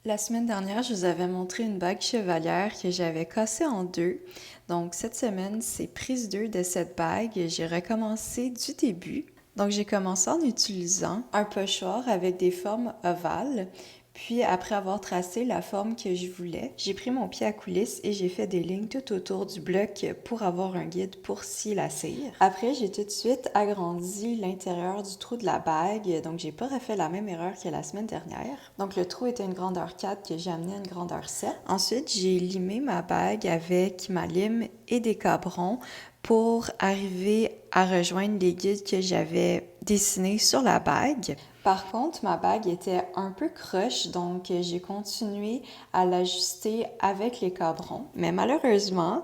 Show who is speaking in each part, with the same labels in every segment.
Speaker 1: La semaine dernière, je vous avais montré une bague chevalière que j'avais cassée en deux. Donc cette semaine, c'est prise 2 de cette bague. J'ai recommencé du début. Donc j'ai commencé en utilisant un pochoir avec des formes ovales. Puis après avoir tracé la forme que je voulais, j'ai pris mon pied à coulisse et j'ai fait des lignes tout autour du bloc pour avoir un guide pour scier la cire. Après, j'ai tout de suite agrandi l'intérieur du trou de la bague, donc j'ai pas refait la même erreur que la semaine dernière. Donc le trou était une grandeur 4 que j'ai amené à une grandeur 7. Ensuite, j'ai limé ma bague avec ma lime et des cabrons pour arriver à rejoindre les guides que j'avais dessinés sur la bague. Par contre, ma bague était un peu croche, donc j'ai continué à l'ajuster avec les cabrons. Mais malheureusement,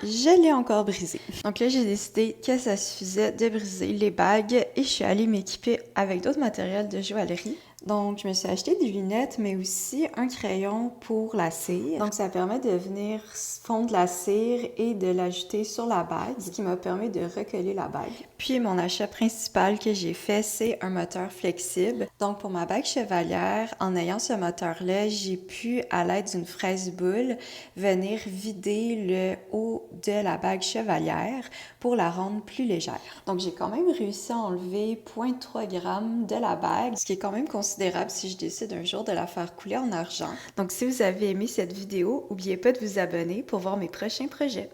Speaker 1: je l'ai encore brisée. Donc là, j'ai décidé que ça suffisait de briser les bagues et je suis allée m'équiper avec d'autres matériels de joaillerie. Donc, je me suis acheté des lunettes, mais aussi un crayon pour la cire. Donc, ça permet de venir fondre la cire et de l'ajouter sur la bague, ce qui m'a permis de recoller la bague. Puis, mon achat principal que j'ai fait, c'est un moteur flexible. Donc, pour ma bague chevalière, en ayant ce moteur-là, j'ai pu, à l'aide d'une fraise boule, venir vider le haut de la bague chevalière pour la rendre plus légère. Donc, j'ai quand même réussi à enlever 0,3 g de la bague, ce qui est quand même considérable si je décide un jour de la faire couler en argent. Donc, si vous avez aimé cette vidéo, n'oubliez pas de vous abonner pour voir mes prochains projets.